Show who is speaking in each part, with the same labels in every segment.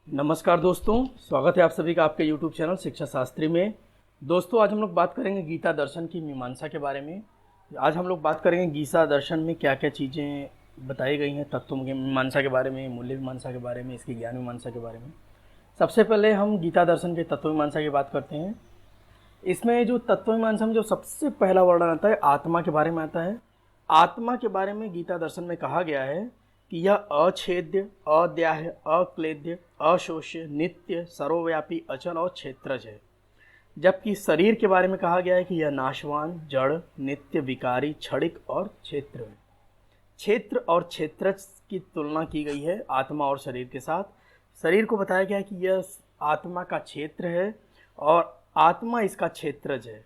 Speaker 1: नमस्कार दोस्तों, स्वागत है आप सभी का आपके YouTube चैनल शिक्षा शास्त्री में। दोस्तों, आज हम लोग बात करेंगे गीता दर्शन की मीमांसा के बारे में। आज हम लोग बात करेंगे गीता दर्शन में क्या क्या चीज़ें बताई गई हैं, तत्व मीमांसा के बारे में, मूल्य मीमांसा के बारे में, इसकी ज्ञान मीमांसा के बारे में। सबसे पहले हम गीता दर्शन के तत्व मीमांसा की बात करते हैं। इसमें जो तत्व मीमांसा में जो सबसे पहला वर्णन आता है, आत्मा के बारे में आता है। आत्मा के बारे में गीता दर्शन में कहा गया है कि यह अछेद्य, अद्याह्य, अक्लेद्य, अशोष्य, नित्य, सर्वव्यापी, अचल और क्षेत्रज है। जबकि शरीर के बारे में कहा गया है कि यह नाशवान, जड़, नित्य, विकारी, क्षणिक और क्षेत्र है। क्षेत्र और क्षेत्रज की तुलना की गई है आत्मा और शरीर के साथ। शरीर को बताया गया है कि यह आत्मा का क्षेत्र है और आत्मा इसका क्षेत्रज है।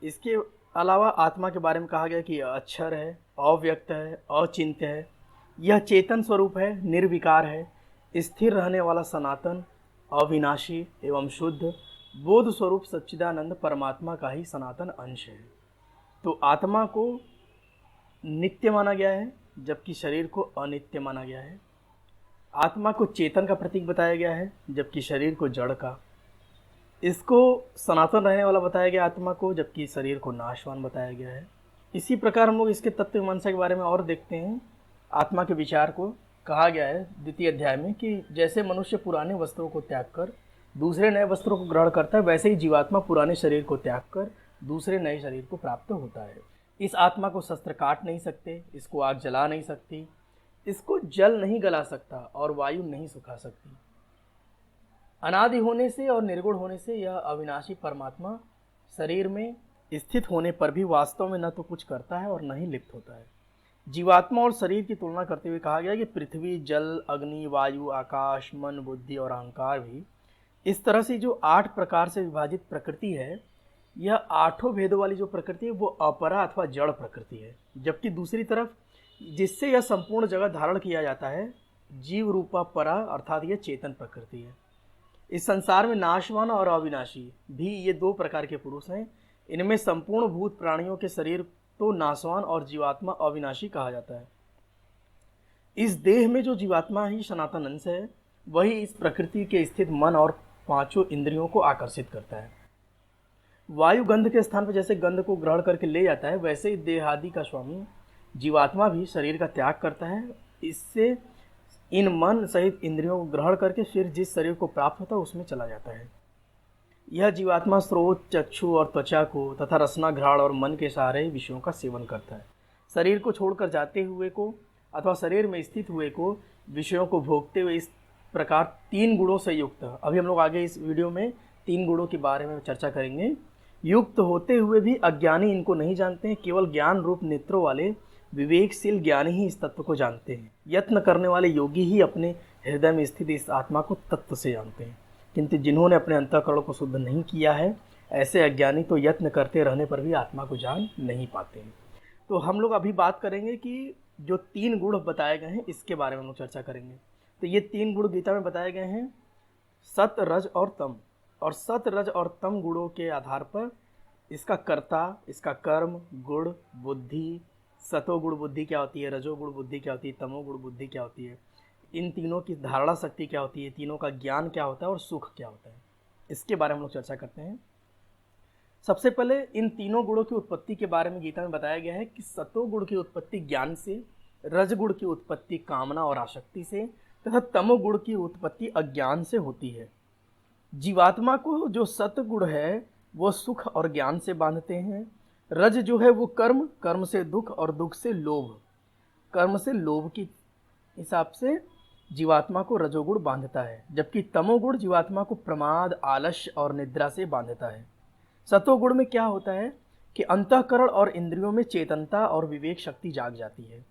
Speaker 1: इसके अलावा आत्मा के बारे में कहा गया कि यह अक्षर है, अव्यक्त है, अचिंत्य है, यह चेतन स्वरूप है, निर्विकार है, स्थिर रहने वाला, सनातन, अविनाशी एवं शुद्ध, बोध स्वरूप सच्चिदानंद परमात्मा का ही सनातन अंश है। तो आत्मा को नित्य माना गया है जबकि शरीर को अनित्य माना गया है। आत्मा को चेतन का प्रतीक बताया गया है जबकि शरीर को जड़ का। इसको सनातन रहने वाला बताया गया आत्मा को, जबकि शरीर को नाशवान बताया गया है। इसी प्रकार हम लोग इसके तत्व मीमांसा के बारे में और देखते हैं। आत्मा के विचार को कहा गया है द्वितीय अध्याय में कि जैसे मनुष्य पुराने वस्त्रों को त्याग कर दूसरे नए वस्त्रों को ग्रहण करता है, वैसे ही जीवात्मा पुराने शरीर को त्याग कर दूसरे नए शरीर को प्राप्त होता है। इस आत्मा को शस्त्र काट नहीं सकते, इसको आग जला नहीं सकती, इसको जल नहीं गला सकता और वायु नहीं सुखा सकती। अनादि होने से और निर्गुण होने से यह अविनाशी परमात्मा शरीर में स्थित होने पर भी वास्तव में न तो कुछ करता है और न ही लिप्त होता है। जीवात्मा और शरीर की तुलना करते हुए कहा गया कि पृथ्वी, जल, अग्नि, वायु, आकाश, मन, बुद्धि और अहंकार भी इस तरह से जो 8 प्रकार से विभाजित प्रकृति है, यह 8 भेदों वाली जो प्रकृति है वो अपरा अथवा जड़ प्रकृति है। जबकि दूसरी तरफ जिससे यह संपूर्ण जगह धारण किया जाता है, जीव रूपा परा अर्थात यह चेतन प्रकृति है। इस संसार में नाशवान और अविनाशी भी ये 2 प्रकार के पुरुष हैं। इनमें संपूर्ण भूत प्राणियों के शरीर तो नाशवान और जीवात्मा अविनाशी कहा जाता है। इस देह में जो जीवात्मा ही सनातन अंश है, वही इस प्रकृति के स्थित मन और 5 इंद्रियों को आकर्षित करता है। वायु गंध के स्थान पर जैसे गंध को ग्रहण करके ले जाता है, वैसे ही देहादि का स्वामी जीवात्मा भी शरीर का त्याग करता है। इससे इन मन सहित इंद्रियों को ग्रहण करके फिर जिस शरीर को प्राप्त होता है उसमें चला जाता है। यह जीवात्मा स्रोत, चक्षु और त्वचा को तथा रसना, घ्राण और मन के सारे विषयों का सेवन करता है। शरीर को छोड़कर जाते हुए को अथवा शरीर में स्थित हुए को विषयों को भोगते हुए इस प्रकार 3 गुणों से युक्त, अभी हम लोग आगे इस वीडियो में 3 गुणों के बारे में चर्चा करेंगे, युक्त होते हुए भी अज्ञानी इनको नहीं जानते हैं। केवल ज्ञान रूप नेत्रों वाले विवेकशील ज्ञानी ही इस तत्व को जानते हैं। यत्न करने वाले योगी ही अपने हृदय में स्थित इस आत्मा को तत्व से जानते हैं। किंतु जिन्होंने अपने अंतःकरण को शुद्ध नहीं किया है, ऐसे अज्ञानी तो यत्न करते रहने पर भी आत्मा को जान नहीं पाते हैं। तो हम लोग अभी बात करेंगे कि जो 3 गुण बताए गए हैं, इसके बारे में हम लोग चर्चा करेंगे। तो ये 3 गुण गीता में बताए गए हैं, सत, रज और तम। और सत, रज और तम गुणों के आधार पर इसका कर्ता, इसका कर्म, गुण, बुद्धि, सतोगुण बुद्धि क्या होती है, रजोगुण बुद्धि क्या होती है, तमोगुण बुद्धि क्या होती है, इन तीनों की धारणा शक्ति क्या होती है, तीनों का ज्ञान क्या होता है और सुख क्या होता है, इसके बारे में हम लोग चर्चा करते हैं। सबसे पहले इन तीनों गुणों की उत्पत्ति के बारे में गीता में बताया गया है कि सतोगुण की उत्पत्ति ज्ञान से, रजगुण की उत्पत्ति कामना और आसक्ति से तथा तमोगुण की उत्पत्ति अज्ञान से होती है। जीवात्मा को जो सतगुण है वो सुख और ज्ञान से बांधते हैं। रज जो है वो कर्म, कर्म से दुख और दुख से लोभ, कर्म से लोभ की हिसाब से जीवात्मा को रजोगुण बांधता है। जबकि तमोगुण जीवात्मा को प्रमाद, आलस्य और निद्रा से बांधता है। सतोगुण में क्या होता है कि अंतःकरण और इंद्रियों में चेतनता और विवेक शक्ति जाग जाती है।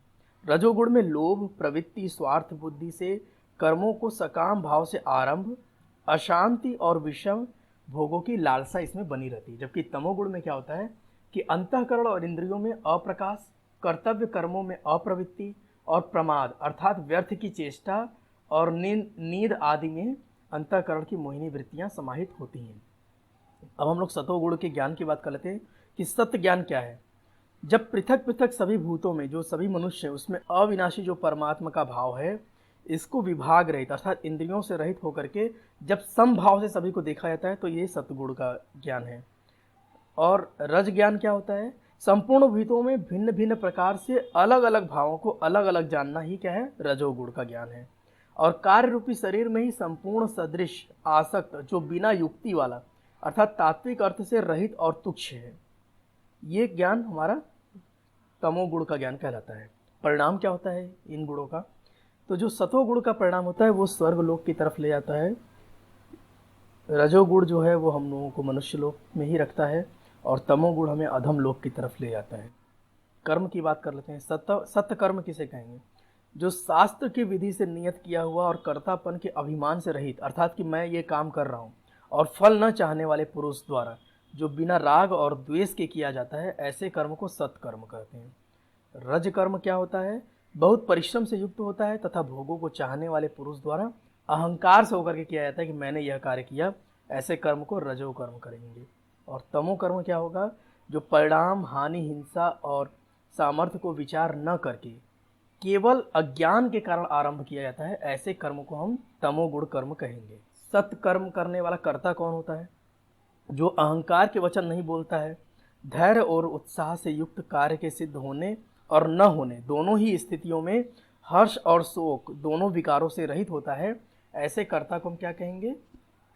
Speaker 1: रजोगुण में लोभ, प्रवृत्ति, स्वार्थ बुद्धि से कर्मों को सकाम भाव से आरंभ, अशांति और विषम भोगों की लालसा इसमें बनी रहती है। जबकि तमोगुण में क्या होता है कि अंतःकरण और इंद्रियों में अप्रकाश, कर्तव्य कर्मों में अप्रवृत्ति और प्रमाद अर्थात व्यर्थ की चेष्टा और नींद आदि में अंतःकरण की मोहिनी वृत्तियां समाहित होती हैं। अब हम लोग सतोगुण के ज्ञान की बात कर लेते हैं कि सत्य ज्ञान क्या है। जब पृथक पृथक सभी भूतों में जो सभी मनुष्य हैं उसमें अविनाशी जो परमात्मा का भाव है, इसको विभाग रहित अर्थात इंद्रियों से रहित होकर के जब समभाव से सभी को देखा जाता है तो ये सतगुण का ज्ञान है। और रज ज्ञान क्या होता है? संपूर्ण भूतों में भिन्न भिन्न प्रकार से अलग अलग भावों को अलग अलग जानना ही क्या है? रजोगुण का ज्ञान है। और कार्य रूपी शरीर में ही संपूर्ण सदृश आसक्त जो बिना युक्ति वाला अर्थात तात्विक अर्थ से रहित और तुच्छ है, ये ज्ञान हमारा तमोगुण का ज्ञान कहलाता है। परिणाम क्या होता है इन गुणों का? तो जो सतोगुण का परिणाम होता है वो स्वर्ग लोक की तरफ ले जाता है। रजोगुण जो है वो हम लोगों को मनुष्य लोक में ही रखता है और तमोगुण हमें अधम लोक की तरफ ले जाता है। कर्म की बात कर लेते हैं। सत्य कर्म किसे कहेंगे? जो शास्त्र की विधि से नियत किया हुआ और कर्तापन के अभिमान से रहित अर्थात कि मैं ये काम कर रहा हूँ और फल न चाहने वाले पुरुष द्वारा जो बिना राग और द्वेष के किया जाता है, ऐसे कर्म को सत्कर्म कहते हैं। रज कर्म क्या होता है? बहुत परिश्रम से युक्त होता है तथा भोगों को चाहने वाले पुरुष द्वारा अहंकार से होकर के किया जाता है कि मैंने यह कार्य किया, ऐसे कर्म को रजो कर्म करेंगे। और तमो कर्म क्या होगा? जो परिणाम, हानि, हिंसा और सामर्थ्य को विचार न करके केवल अज्ञान के कारण आरंभ किया जाता है, ऐसे कर्म को हम तमोगुण कर्म कहेंगे। सत्कर्म करने वाला कर्ता कौन होता है? जो अहंकार के वचन नहीं बोलता है, धैर्य और उत्साह से युक्त कार्य के सिद्ध होने और न होने दोनों ही स्थितियों में हर्ष और शोक दोनों विकारों से रहित होता है, ऐसे कर्ता को हम क्या कहेंगे?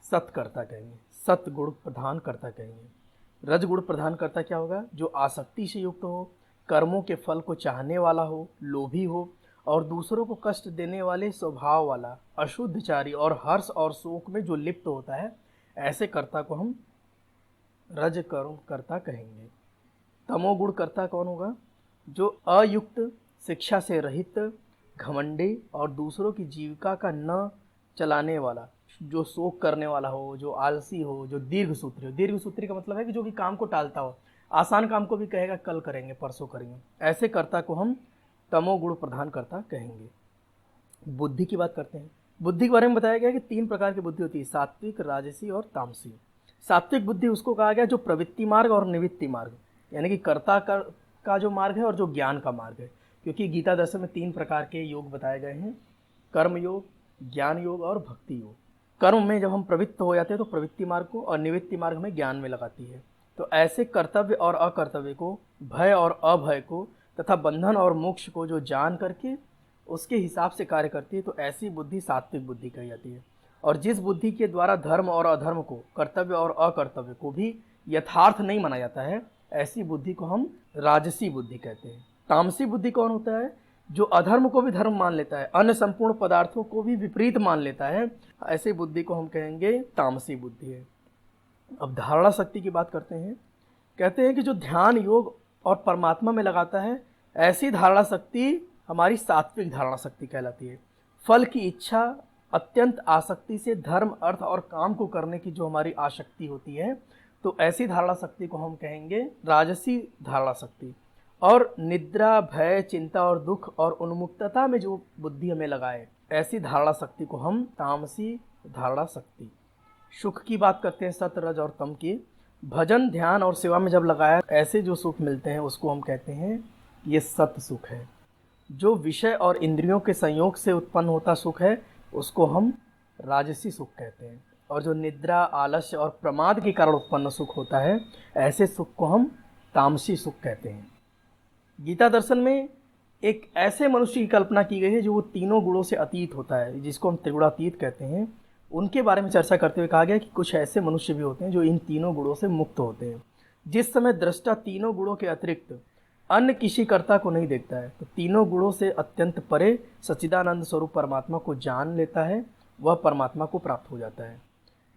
Speaker 1: सत्कर्ता कहेंगे, सतगुण प्रधान कर्ता कहेंगे। रजगुण प्रधान कर्ता क्या होगा? जो आसक्ति से युक्त हो, कर्मों के फल को चाहने वाला हो, लोभी हो और दूसरों को कष्ट देने वाले स्वभाव वाला, अशुद्धचारी और हर्ष और शोक में जो लिप्त होता है, ऐसे कर्ता को हम रज कर्म कर्ता कहेंगे। तमोगुण कर्ता कौन होगा? जो अयुक्त, शिक्षा से रहित, घमंडी और दूसरों की जीविका का न चलाने वाला, जो शोक करने वाला हो, जो आलसी हो, जो दीर्घसूत्री हो। दीर्घसूत्री का मतलब है कि जो कि काम को टालता हो, आसान काम को भी कहेगा कल करेंगे, परसों करेंगे, ऐसे कर्ता को हम तमोगुण प्रधान कर्ता कहेंगे। बुद्धि की बात करते हैं। बुद्धि के बारे में बताया गया कि 3 प्रकार की बुद्धि होती है, सात्विक, राजसी और तामसी। सात्विक बुद्धि उसको कहा गया जो प्रवृत्ति मार्ग और निवृत्ति मार्ग, यानी कि कर्ता का जो मार्ग है और जो ज्ञान का मार्ग है, क्योंकि गीता दर्शन में 3 प्रकार के योग बताए गए हैं, कर्म योग, ज्ञान योग और भक्ति योग। कर्म में जब हम प्रवृत्त हो जाते हैं तो प्रवृत्ति मार्ग को, और निवृत्ति मार्ग हमें ज्ञान में लगाती है। तो ऐसे कर्तव्य और अकर्तव्य को, भय और अभय को तथा बंधन और मोक्ष को जो जान करके उसके हिसाब से कार्य करती है, तो ऐसी बुद्धि सात्विक बुद्धि कही जाती है। और जिस बुद्धि के द्वारा धर्म और अधर्म को, कर्तव्य और अकर्तव्य को भी यथार्थ नहीं माना जाता है, ऐसी बुद्धि को हम राजसी बुद्धि कहते हैं। तामसी बुद्धि कौन होता है? जो अधर्म को भी धर्म मान लेता है, अन्य संपूर्ण पदार्थों को भी विपरीत मान लेता है, ऐसी बुद्धि को हम कहेंगे तामसी बुद्धि है। अब धारणा शक्ति की बात करते हैं। कहते हैं कि जो ध्यान, योग और परमात्मा में लगाता है, ऐसी धारणा शक्ति हमारी सात्विक धारणा शक्ति कहलाती है। फल की इच्छा, अत्यंत आसक्ति से धर्म, अर्थ और काम को करने की जो हमारी आसक्ति होती है, तो ऐसी धारणा शक्ति को हम कहेंगे राजसी धारणा शक्ति। और निद्रा, भय, चिंता और दुख और उन्मुक्तता में जो बुद्धि हमें लगाए, ऐसी धारणा शक्ति को हम तामसी धारणा शक्ति। सुख की बात करते हैं, सत, रज और तम की। भजन, ध्यान और सेवा में जब लगाया, ऐसे जो सुख मिलते हैं उसको हम कहते हैं ये सत सुख है। जो विषय और इंद्रियों के संयोग से उत्पन्न होता सुख है, उसको हम राजसी सुख कहते हैं। और जो निद्रा, आलस्य और प्रमाद के कारण उत्पन्न सुख होता है, ऐसे सुख को हम तामसी सुख कहते हैं। गीता दर्शन में एक ऐसे मनुष्य की कल्पना की गई है जो वो तीनों गुणों से अतीत होता है, जिसको हम त्रिगुणातीत कहते हैं। उनके बारे में चर्चा करते हुए कहा गया कि कुछ ऐसे मनुष्य भी होते हैं जो इन तीनों गुणों से मुक्त होते हैं। जिस समय दृष्टा तीनों गुणों के अतिरिक्त अन्य किसी कर्ता को नहीं देखता है, तो तीनों गुणों से अत्यंत परे सच्चिदानंद स्वरूप परमात्मा को जान लेता है, वह परमात्मा को प्राप्त हो जाता है।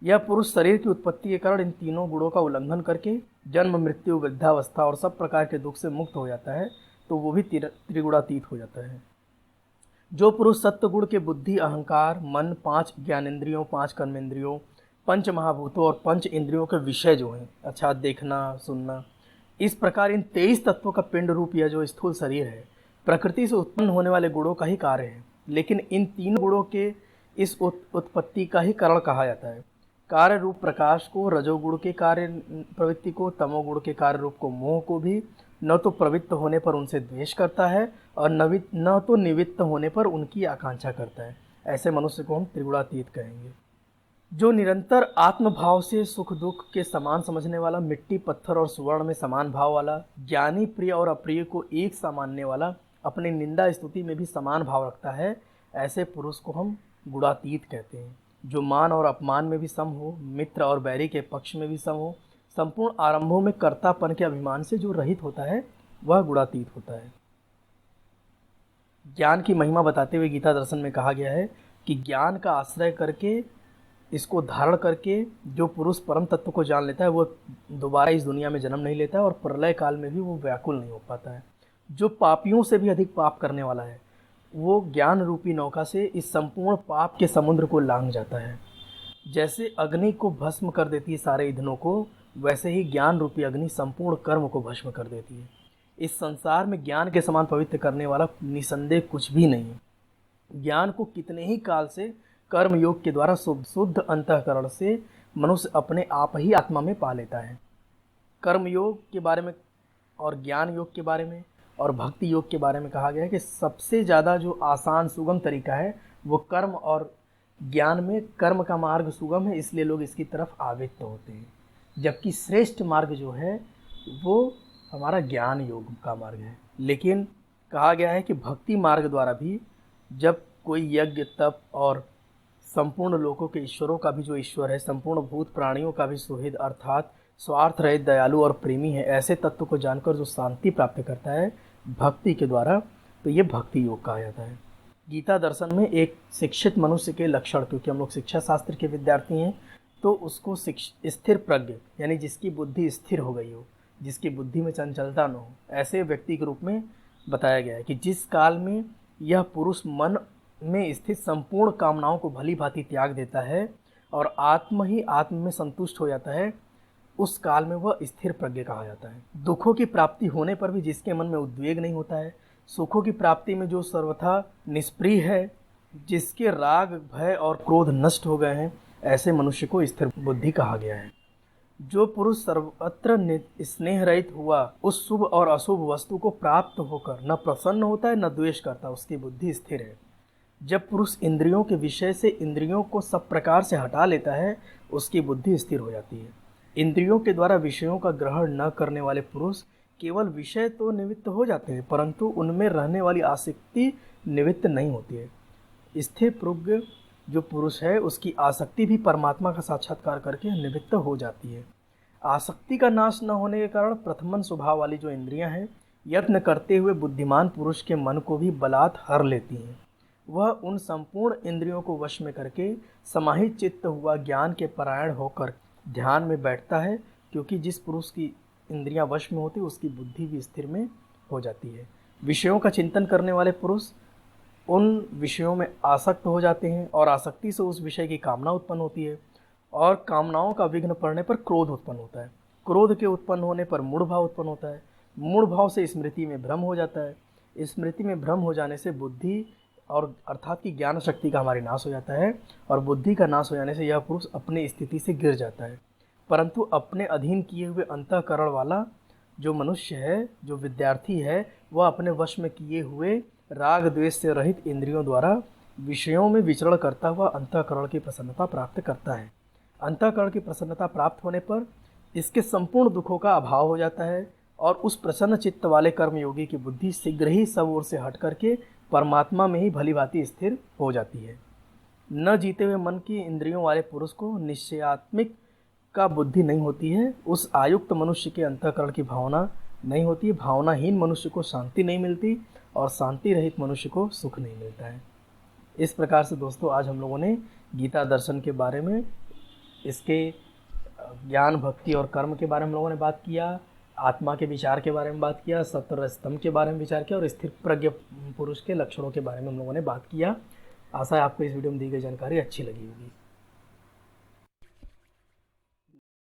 Speaker 1: यह पुरुष शरीर की उत्पत्ति के कारण इन तीनों गुणों का उल्लंघन करके जन्म, मृत्यु, वृद्धावस्था और सब प्रकार के दुख से मुक्त हो जाता है, तो वो भी त्रिगुणातीत हो जाता है। जो पुरुष सत्व गुण के बुद्धि, अहंकार, मन, 5 ज्ञानेंद्रियों, 5 कर्मेंद्रियों, 5 महाभूतों और 5 इंद्रियों के विषय जो हैं, अच्छा देखना, सुनना, इस प्रकार इन 23 तत्वों का पिंड रूप यह जो स्थूल शरीर है, प्रकृति से उत्पन्न होने वाले गुणों का ही कार्य है। लेकिन इन 3 गुणों के इस उत्पत्ति का ही कारण कहा जाता है। कार्य रूप प्रकाश को, रजोगुण के कार्य प्रवृत्ति को, तमोगुण के कार्य रूप को, मोह को भी न तो प्रवृत्त होने पर उनसे द्वेष करता है और न तो निवृत्त होने पर उनकी आकांक्षा करता है। ऐसे मनुष्य को हम त्रिगुणातीत कहेंगे। जो निरंतर आत्मभाव से सुख दुख के समान समझने वाला, मिट्टी पत्थर और सुवर्ण में समान भाव वाला, ज्ञानी प्रिय और अप्रिय को एक सा मानने वाला, अपनी निंदा स्तुति में भी समान भाव रखता है, ऐसे पुरुष को हम गुणातीत कहते हैं। जो मान और अपमान में भी सम हो, मित्र और बैरी के पक्ष में भी सम हो, संपूर्ण आरंभों में कर्तापन के अभिमान से जो रहित होता है, वह गुणातीत होता है। ज्ञान की महिमा बताते हुए गीता दर्शन में कहा गया है कि ज्ञान का आश्रय करके, इसको धारण करके जो पुरुष परम तत्व को जान लेता है, वो दोबारा इस दुनिया में जन्म नहीं लेता है और प्रलय काल में भी वो व्याकुल नहीं हो पाता है। जो पापियों से भी अधिक पाप करने वाला है, वो ज्ञान रूपी नौका से इस संपूर्ण पाप के समुद्र को लांघ जाता है। जैसे अग्नि को भस्म कर देती है सारे ईंधनों को, वैसे ही ज्ञान रूपी अग्नि संपूर्ण कर्म को भस्म कर देती है। इस संसार में ज्ञान के समान पवित्र करने वाला निसंदेह कुछ भी नहीं है। ज्ञान को कितने ही काल से कर्म योग के द्वारा शुद्ध अंतःकरण से मनुष्य अपने आप ही आत्मा में पा लेता है। कर्म योग के बारे में और ज्ञान योग के बारे में और भक्ति योग के बारे में कहा गया है कि सबसे ज़्यादा जो आसान सुगम तरीका है वो कर्म और ज्ञान में कर्म का मार्ग सुगम है, इसलिए लोग इसकी तरफ आवित होते हैं। जबकि श्रेष्ठ मार्ग जो है वो हमारा ज्ञान योग का मार्ग है। लेकिन कहा गया है कि भक्ति मार्ग द्वारा भी जब कोई यज्ञ तप और संपूर्ण लोकों के ईश्वरों का भी जो ईश्वर है, संपूर्ण भूत प्राणियों का भी सुहृद अर्थात स्वार्थ रहित दयालु और प्रेमी है, ऐसे तत्व को जानकर जो शांति प्राप्त करता है भक्ति के द्वारा, तो ये भक्ति योग कहा जाता है। गीता दर्शन में एक शिक्षित मनुष्य के लक्षण, क्योंकि हम लोग शिक्षा शास्त्र के विद्यार्थी हैं, तो उसको स्थिर प्रज्ञ यानी जिसकी बुद्धि स्थिर हो गई हो, जिसकी बुद्धि में चंचलता न हो, ऐसे व्यक्ति के रूप में बताया गया है कि जिस काल में यह पुरुष मन में स्थित संपूर्ण कामनाओं को भली भांति त्याग देता है और आत्म ही आत्म में संतुष्ट हो जाता है, उस काल में वह स्थिर प्रज्ञ कहा जाता है। दुखों की प्राप्ति होने पर भी जिसके मन में उद्वेग नहीं होता है, सुखों की प्राप्ति में जो सर्वथा निष्प्रिय है, जिसके राग भय और क्रोध नष्ट हो गए हैं, ऐसे मनुष्य को स्थिर बुद्धि कहा गया है। जो पुरुष सर्वत्र स्नेह रहित हुआ, उस शुभ और अशुभ वस्तु को प्राप्त होकर न प्रसन्न होता है न द्वेष करता, उसकी बुद्धि स्थिर है। जब पुरुष इंद्रियों के विषय से इंद्रियों को सब प्रकार से हटा लेता है, उसकी बुद्धि स्थिर हो जाती है। इंद्रियों के द्वारा विषयों का ग्रहण न करने वाले पुरुष केवल विषय तो निवृत्त हो जाते हैं, परंतु उनमें रहने वाली आसक्ति निवृत्त नहीं होती है। स्थिर प्रज्ञ जो पुरुष है, उसकी आसक्ति भी परमात्मा का साक्षात्कार करके निवृत्त हो जाती है। आसक्ति का नाश न होने के कारण प्रथमन स्वभाव वाली जो इंद्रियां हैं, यत्न करते हुए बुद्धिमान पुरुष के मन को भी बलात् हर लेती हैं। वह उन संपूर्ण इंद्रियों को वश में करके समाहित चित्त हुआ ज्ञान के परायण होकर ध्यान में बैठता है, क्योंकि जिस पुरुष की इंद्रियां वश में होती है उसकी बुद्धि भी स्थिर में हो जाती है। विषयों का चिंतन करने वाले पुरुष उन विषयों में आसक्त हो जाते हैं और आसक्ति से उस विषय की कामना उत्पन्न होती है और कामनाओं का विघ्न पड़ने पर क्रोध उत्पन्न होता है। क्रोध के उत्पन्न होने पर मूढ़ भाव उत्पन्न होता है। मूढ़ भाव से स्मृति में भ्रम हो जाता है। स्मृति में भ्रम हो जाने से बुद्धि और अर्थात की ज्ञान शक्ति का हमारे नाश हो जाता है और बुद्धि का नाश हो जाने से यह पुरुष अपनी स्थिति से गिर जाता है। परंतु अपने अधीन किए हुए अंतःकरण वाला जो मनुष्य है, जो विद्यार्थी है, वह अपने वश में किए हुए राग द्वेष से रहित इंद्रियों द्वारा विषयों में विचरण करता हुआ अंतःकरण की प्रसन्नता प्राप्त करता है। अंतःकरण की प्रसन्नता प्राप्त होने पर इसके संपूर्ण दुखों का अभाव हो जाता है और उस प्रसन्न चित्त वाले कर्मयोगी की बुद्धि शीघ्र ही सब ओर से हट करके परमात्मा में ही भली भांति स्थिर हो जाती है। न जीते हुए मन की इंद्रियों वाले पुरुष को निश्चयात्मिक का बुद्धि नहीं होती है। उस आयुक्त मनुष्य के अंतःकरण की भावना नहीं होती है। भावनाहीन मनुष्य को शांति नहीं मिलती और शांति रहित मनुष्य को सुख नहीं मिलता है। इस प्रकार से दोस्तों आज हम लोगों ने गीता दर्शन के बारे में, इसके ज्ञान भक्ति और कर्म के बारे में हम लोगों ने बात किया, आत्मा के विचार के बारे में बात किया, सत्वर स्तंभ के बारे में विचार किया और स्थिर प्रज्ञ पुरुष के लक्षणों के बारे में हम लोगों ने बात किया। आशा है आपको इस वीडियो में दी गई जानकारी अच्छी लगी होगी।